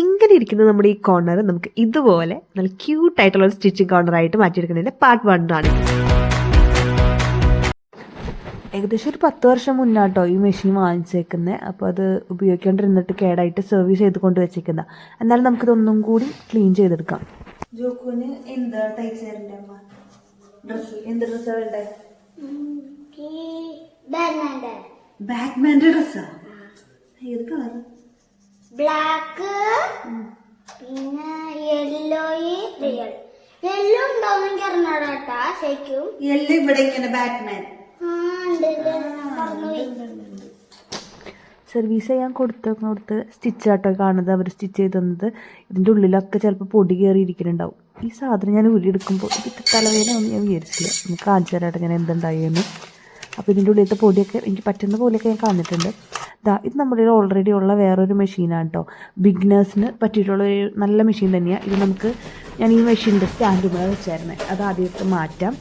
ഇങ്ങനെ ഇരിക്കുന്ന നമ്മുടെ ഈ കോർണർ നമുക്ക് ഇതുപോലെ നല്ല ക്യൂട്ടായിട്ടുള്ള ഒരു സ്റ്റിച്ചിങ് കോർണറായിട്ട് മാറ്റിയെടുക്കുന്നതിൻ്റെ പാർട്ട് 1 ആണ്. ഏകദേശം ഒരു 10 വർഷം മുന്നാട്ടോ ഈ മെഷീൻ വാങ്ങിച്ചേക്കുന്നത്. അപ്പോൾ അത് ഉപയോഗിക്കാണ്ടിരുന്നിട്ട് കേടായിട്ട് സർവീസ് ചെയ്ത് കൊണ്ട് വെച്ചേക്കുന്ന. എന്നാലും നമുക്കിതൊന്നും കൂടി ക്ലീൻ ചെയ്തെടുക്കാം. ജോക്കുവിന് എന്താ തയ്ച്ചേരൻ്റെ അമ്മ ഡ്രസ്സ്? എന്ത് ഡ്രസ്സാണ് വേണ്ടേ? ബാറ്റ്മാൻ്റെ ഡ്രസ്സാ? ഏത് കളർ? ബ്ലാക്ക്, പിന്നെ യെല്ലോ ഉണ്ടോന്ന് എനിക്ക് അറിഞ്ഞോടാ. ശരിക്കും യെല്ലോ ഇവിടെ ഇങ്ങനെ ബാറ്റ്മാൻ സർവീസ് ചെയ്യാൻ കൊടുത്ത് സ്റ്റിച്ച് ആട്ടോ കാണുന്നത്. അവർ സ്റ്റിച്ച് ചെയ്ത് തന്നത്. ഇതിൻ്റെ ഉള്ളിലൊക്കെ ചിലപ്പോൾ പൊടി കയറിയിരിക്കുന്നുണ്ടാവും. ഈ സാധനം ഞാൻ ഉള്ളിലെടുക്കുമ്പോൾ ഇത് തലവേദന ഒന്നും ഞാൻ വിചാരിച്ചില്ല. നമുക്ക് കാണിച്ചു തരാട്ടെ ഞാൻ എന്തുണ്ടായെന്ന്. അപ്പോൾ ഇതിൻ്റെ ഉള്ളിലത്തെ പൊടിയൊക്കെ എനിക്ക് പറ്റുന്ന പോലെയൊക്കെ ഞാൻ കാണിച്ചിട്ടുണ്ട്. ഇത് നമ്മുടെ ഓൾറെഡി ഉള്ള വേറൊരു മെഷീനാണ് കേട്ടോ. ബിഗിനേഴ്സിന് പറ്റിയിട്ടുള്ള ഒരു നല്ല മെഷീൻ തന്നെയാണ് ഇത്. ഞാൻ ഈ മെഷീൻ്റെ സ്റ്റാൻഡ് മേലെ വെച്ചായിരുന്നത്. അത് ആദ്യമായിട്ട് മാറ്റാം.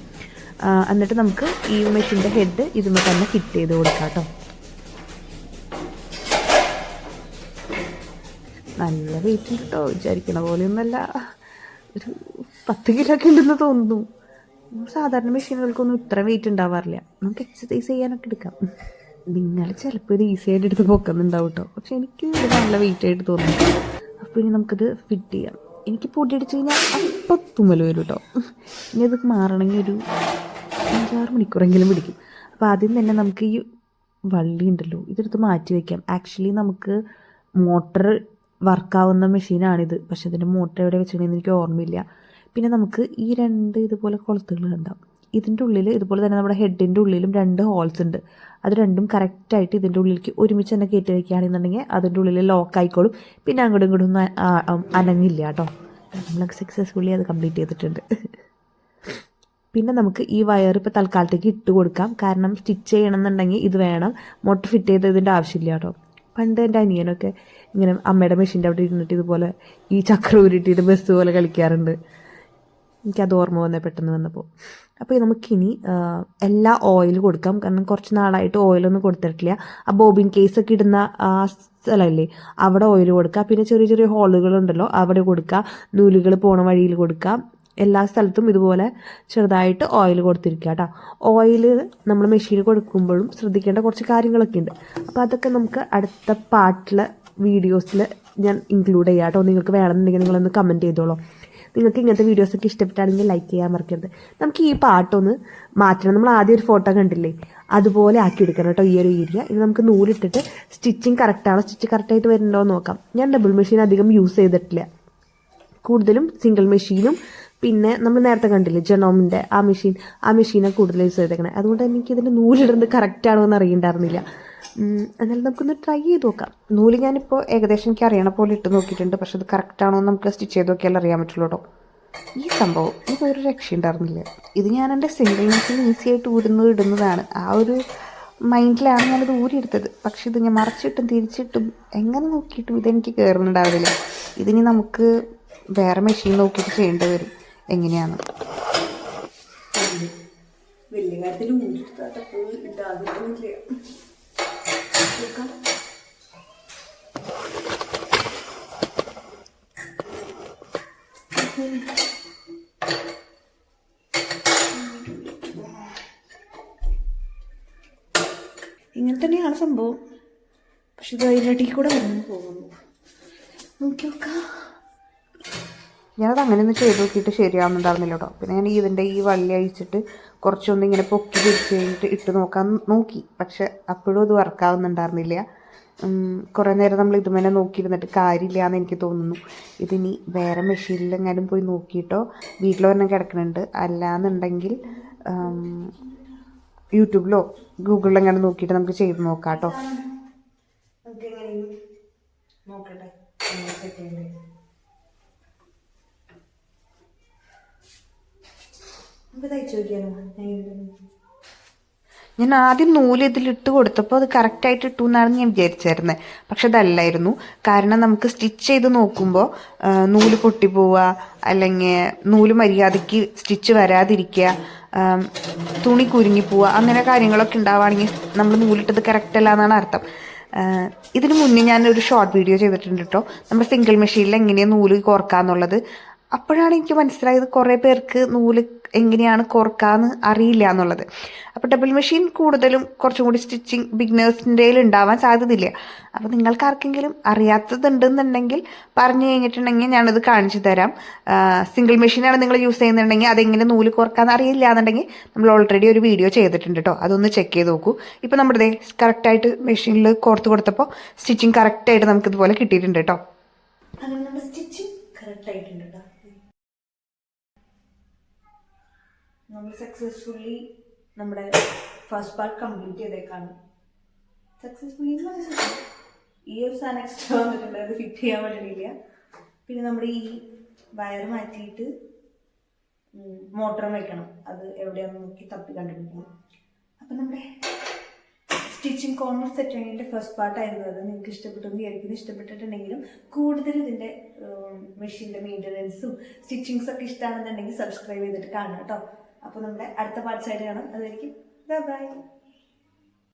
എന്നിട്ട് നമുക്ക് ഈ മെഷീൻ്റെ ഹെഡ് ഇതിന്മേൽ തന്നെ ഫിറ്റ് ചെയ്ത് കൊടുക്കാം കേട്ടോ. നല്ല വെയിറ്റ് ഉണ്ട് കേട്ടോ. വിചാരിക്കണ പോലെയൊന്നല്ല. ഒരു 10 കിലോ ഒക്കെ ഉണ്ടെന്ന് തോന്നുന്നു. സാധാരണ മെഷീനുകൾക്കൊന്നും ഇത്ര വെയിറ്റ് ഉണ്ടാവാറില്ല. നമുക്ക് എക്സസൈസ് ചെയ്യാനൊക്കെ എടുക്കാം. നിങ്ങൾ ചിലപ്പോൾ ഇത് ഈസി ആയിട്ട് എടുത്ത് പൊക്കുന്നുണ്ടാവും കേട്ടോ. പക്ഷെ എനിക്ക് ഇത് നല്ല വെയിറ്റ് ആയിട്ട് തോന്നുന്നു. അപ്പോൾ ഇനി നമുക്കിത് ഫിറ്റ് ചെയ്യാം. എനിക്ക് പൊടി അടിച്ച് കഴിഞ്ഞാൽ അപ്പം തുമ്മൽ വരും കേട്ടോ. ഇനി ഇത് മാറണമെങ്കിൽ ഒരു 5-6 മണിക്കൂറെങ്കിലും പിടിക്കും. അപ്പോൾ ആദ്യം തന്നെ നമുക്ക് ഈ വള്ളി ഉണ്ടല്ലോ ഇതെടുത്ത് മാറ്റി വയ്ക്കാം. ആക്ച്വലി നമുക്ക് മോട്ടർ വർക്കാവുന്ന മെഷീനാണിത്. പക്ഷെ അതിൻ്റെ മോട്ടർ എവിടെ വെച്ചിട്ടുണ്ടെന്ന് എനിക്ക് ഓർമ്മയില്ല. പിന്നെ നമുക്ക് ഈ 2 ഇതുപോലെ കൊളുത്തുകൾ ഉണ്ടാവും. ഇതിൻ്റെ ഉള്ളിൽ ഇതുപോലെ തന്നെ നമ്മുടെ ഹെഡിൻ്റെ ഉള്ളിലും 2 ഹോൾസ് ഉണ്ട്. അത് രണ്ടും കറക്റ്റായിട്ട് ഇതിൻ്റെ ഉള്ളിലേക്ക് ഒരുമിച്ച് തന്നെ കയറ്റി വയ്ക്കുകയാണെന്നുണ്ടെങ്കിൽ അതിൻ്റെ ഉള്ളിൽ ലോക്ക് ആയിക്കോളും. പിന്നെ അങ്ങോട്ടും ഇങ്ങോട്ടും ഒന്നും അനങ്ങില്ല കേട്ടോ. നമ്മളൊക്കെ സക്സസ്ഫുള്ളി അത് കംപ്ലീറ്റ് ചെയ്തിട്ടുണ്ട്. പിന്നെ നമുക്ക് ഈ വയർ ഇപ്പോൾ തൽക്കാലത്തേക്ക് ഇട്ട് കൊടുക്കാം. കാരണം സ്റ്റിച്ച് ചെയ്യണമെന്നുണ്ടെങ്കിൽ ഇത് വേണം. മോട്ടർ ഫിറ്റ് ചെയ്തതിൻ്റെ ആവശ്യമില്ല കേട്ടോ. പണ്ട് എൻ്റെ അനിയനൊക്കെ ഇങ്ങനെ അമ്മയുടെ മെഷീൻ്റെ അവിടെ ഇരുന്നിട്ട് ഇതുപോലെ ഈ ചക്ര ഉരുട്ടിയിട്ട് ബസ് പോലെ കളിക്കാറുണ്ട്. എനിക്കത് ഓർമ്മ വന്നേ പെട്ടെന്ന് വന്നപ്പോൾ. അപ്പോൾ നമുക്കിനി എല്ലാ ഓയിൽ കൊടുക്കാം. കാരണം കുറച്ച് നാളായിട്ട് ഓയിലൊന്നും കൊടുത്തിട്ടില്ല. ആ ബോബിൻ കേസൊക്കെ ഇടുന്ന ആ സ്ഥലമല്ലേ അവിടെ ഓയിൽ കൊടുക്കുക. പിന്നെ ചെറിയ ചെറിയ ഹോളുകളുണ്ടല്ലോ അവിടെ കൊടുക്കുക. നൂലുകൾ പോണ വഴിയിൽ കൊടുക്കുക. എല്ലാ സ്ഥലത്തും ഇതുപോലെ ചെറുതായിട്ട് ഓയിൽ കൊടുത്തിരിക്കുക കേട്ടോ. ഓയിൽ നമ്മൾ മെഷീനിൽ കൊടുക്കുമ്പോഴും ശ്രദ്ധിക്കേണ്ട കുറച്ച് കാര്യങ്ങളൊക്കെ ഉണ്ട്. അപ്പോൾ അതൊക്കെ നമുക്ക് അടുത്ത പാർട്ടിലെ വീഡിയോസിൽ ഞാൻ ഇൻക്ലൂഡ് ചെയ്യാം കേട്ടോ. നിങ്ങൾക്ക് വേണമെന്നുണ്ടെങ്കിൽ നിങ്ങളൊന്ന് കമൻറ്റ് ചെയ്തോളൂ. നിങ്ങൾക്ക് ഇങ്ങനത്തെ വീഡിയോസൊക്കെ ഇഷ്ടപ്പെട്ടാണെങ്കിൽ ലൈക്ക് ചെയ്യാൻ മറക്കരുത്. നമുക്ക് ഈ പാട്ടൊന്ന് മാറ്റണം. നമ്മൾ ആദ്യം ഒരു ഫോട്ടോ കണ്ടില്ലേ അതുപോലെ ആക്കി എടുക്കണം കേട്ടോ ഈ ഒരു ഏരിയ. ഇത് നമുക്ക് നൂലിട്ടിട്ട് സ്റ്റിച്ചിങ് കറക്റ്റാണോ, സ്റ്റിച്ച് കറക്റ്റായിട്ട് വരുന്നുണ്ടോ എന്ന് നോക്കാം. ഞാൻ ഡബിൾ മെഷീൻ അധികം യൂസ് ചെയ്തിട്ടില്ല. കൂടുതലും സിംഗിൾ മെഷീനും പിന്നെ നമ്മൾ നേരത്തെ കണ്ടില്ലേ ജെനോമിൻ്റെ ആ മെഷീനാണ് കൂടുതൽ യൂസ് ചെയ്തേക്കണേ. അതുകൊണ്ട് തന്നെ എനിക്കിതിൻ്റെ നൂലിടുന്നത് കറക്റ്റാണോ എന്ന് അറിയണ്ടായിരുന്നില്ല. എന്നാലും നമുക്കൊന്ന് ട്രൈ ചെയ്ത് നോക്കാം. നൂല് ഞാനിപ്പോൾ ഏകദേശം എനിക്ക് അറിയണ പോലെ ഇട്ട് നോക്കിയിട്ടുണ്ട്. പക്ഷെ അത് കറക്റ്റാണോ എന്ന് നമുക്ക് സ്റ്റിച്ച് ചെയ്ത് നോക്കിയാൽ അറിയാൻ പറ്റുള്ളൂ കേട്ടോ. ഈ സംഭവം ഇതൊരു രക്ഷ ഉണ്ടായിരുന്നില്ല. ഇത് ഞാൻ എൻ്റെ സിംഗിൾ മെഷീൻ ഈസി ആയിട്ട് ഇടുന്നതാണ്. ആ ഒരു മൈൻഡിലാണ് ഞാനത് ഊരിയെടുത്തത്. പക്ഷെ ഇത് ഞാൻ മറച്ചിട്ടും തിരിച്ചിട്ടും എങ്ങനെ നോക്കിയിട്ടും ഇതെനിക്ക് കയറുന്നുണ്ടാവില്ല. ഇതിനി നമുക്ക് വേറെ മെഷീൻ നോക്കിയിട്ട് ചെയ്യേണ്ടി വരും എങ്ങനെയാണ്. വലിയ കാര്യത്തിൽ ഇങ്ങനെ തന്നെയാണ് സംഭവം. പക്ഷെ ഇത് അതിനടിയിൽ കൂടെ വന്നു പോകുന്നു. നോക്കി നോക്കാം. ഞാനത് അങ്ങനെയൊന്നും ചെയ്ത് നോക്കിയിട്ട് ശരിയാവുന്നുണ്ടായിരുന്നില്ല കേട്ടോ. പിന്നെ ഞാൻ ഇതിൻ്റെ ഈ വള്ളി അഴിച്ചിട്ട് കുറച്ചൊന്നും ഇങ്ങനെ പൊക്കി പിടിച്ച് കഴിഞ്ഞിട്ട് ഇട്ട് നോക്കി. പക്ഷെ അപ്പോഴും അത് വർക്കാവുന്നുണ്ടായിരുന്നില്ല. കുറേ നേരം നമ്മൾ ഇതുമേനെ നോക്കിയിരുന്നിട്ട് കാര്യമില്ല എന്ന് എനിക്ക് തോന്നുന്നു. ഇതിനി വേറെ മെഷീനിലെങ്ങാനും പോയി നോക്കിയിട്ടോ വീട്ടിലൊരെണ്ണം കിടക്കുന്നുണ്ട്. അല്ലാന്നുണ്ടെങ്കിൽ യൂട്യൂബിലോ ഗൂഗിളിലെങ്ങാനും നോക്കിയിട്ട് നമുക്ക് ചെയ്ത് നോക്കാം കേട്ടോ. നോക്കട്ടെ ഞാൻ ആദ്യം നൂല് ഇതിലിട്ട് കൊടുത്തപ്പോൾ അത് കറക്റ്റായിട്ട് ഇട്ടു എന്നാണ് ഞാൻ വിചാരിച്ചായിരുന്നത്. പക്ഷെ അതല്ലായിരുന്നു. കാരണം നമുക്ക് സ്റ്റിച്ച് ചെയ്ത് നോക്കുമ്പോൾ നൂല് പൊട്ടിപ്പോവുക, അല്ലെങ്കിൽ നൂല് മര്യാദയ്ക്ക് സ്റ്റിച്ച് വരാതിരിക്കുക, തുണി കുരുങ്ങിപ്പോവുക, അങ്ങനെ കാര്യങ്ങളൊക്കെ ഉണ്ടാവുകയാണെങ്കിൽ നമ്മൾ നൂലിട്ടത് കറക്റ്റ് അല്ല എന്നാണ് അർത്ഥം. ഇതിന് മുന്നേ ഞാനൊരു ഷോർട്ട് വീഡിയോ ചെയ്തിട്ടുണ്ട് കേട്ടോ, നമ്മുടെ സിംഗിൾ മെഷീനിൽ എങ്ങനെയാണ് നൂല് കോർക്കാന്നുള്ളത്. അപ്പോഴാണ് എനിക്ക് മനസ്സിലായത് കുറേ പേർക്ക് നൂല് എങ്ങനെയാണ് കോർക്കാന്ന് അറിയില്ല എന്നുള്ളത്. അപ്പോൾ ഡബിൾ മെഷീൻ കൂടുതലും കുറച്ചും കൂടി സ്റ്റിച്ചിങ് ബിഗിനേഴ്സിൻ്റെ ഉണ്ടാവാൻ സാധ്യതയില്ല. അപ്പോൾ നിങ്ങൾക്ക് ആർക്കെങ്കിലും അറിയാത്തതുണ്ടെന്നുണ്ടെങ്കിൽ പറഞ്ഞു കഴിഞ്ഞിട്ടുണ്ടെങ്കിൽ ഞാനത് കാണിച്ചു തരാം. സിംഗിൾ മെഷീനാണ് നിങ്ങൾ യൂസ് ചെയ്യുന്നുണ്ടെങ്കിൽ അതെങ്ങനെ നൂല് കോർക്കാന്ന് അറിയില്ല എന്നുണ്ടെങ്കിൽ നമ്മൾ ഓൾറെഡി ഒരു വീഡിയോ ചെയ്തിട്ടുണ്ട് കേട്ടോ, അതൊന്ന് ചെക്ക് ചെയ്ത് നോക്കൂ. ഇപ്പോൾ നമ്മുടെ കറക്റ്റായിട്ട് മെഷീനിൽ കോർത്ത് കൊടുത്തപ്പോൾ സ്റ്റിച്ചിങ് കറക്റ്റായിട്ട് നമുക്കിതുപോലെ കിട്ടിയിട്ടുണ്ട് കേട്ടോ. അങ്ങനെ നമ്മുടെ സ്റ്റിച്ചിങ് കറക്റ്റായിട്ടുണ്ട് കേട്ടോ. നമ്മൾ സക്സസ്ഫുള്ളി നമ്മുടെ ഫസ്റ്റ് പാർട്ട് കംപ്ലീറ്റ് ചെയ്തേക്കാണ്. സക്സസ്ഫുള്ളി ഈ ഒരു സാധനം എക്സ്ട്രാ വന്നിട്ടുണ്ട്, അത് ഫിറ്റ് ചെയ്യാൻ പറ്റണില്ല. പിന്നെ നമ്മുടെ ഈ വയർ മാറ്റിയിട്ട് മോട്ടറും വെക്കണം, അത് എവിടെയാണെന്ന് നോക്കി തപ്പി കണ്ടുപിടിക്കണം. അപ്പം നമ്മുടെ സ്റ്റിച്ചിങ് കോർണർ സെറ്റ് ചെയ്യേണ്ട ഫസ്റ്റ് പാർട്ടായിരുന്നു അത്. നിങ്ങൾക്ക് ഇഷ്ടപ്പെട്ടെന്ന് വിചാരിക്കുന്നു. ഇഷ്ടപ്പെട്ടിട്ടുണ്ടെങ്കിലും കൂടുതൽ ഇതിൻ്റെ മെഷീൻ്റെ മെയിൻ്റനൻസും സ്റ്റിച്ചിങ്സും ഒക്കെ ഇഷ്ടമാണെന്നുണ്ടെങ്കിൽ സബ്സ്ക്രൈബ് ചെയ്തിട്ട് കാണാം കേട്ടോ. അപ്പോൾ നമ്മുടെ അടുത്ത പാർട്ട്സായിട്ട് കാണാം. അതായിരിക്കും ബൈ.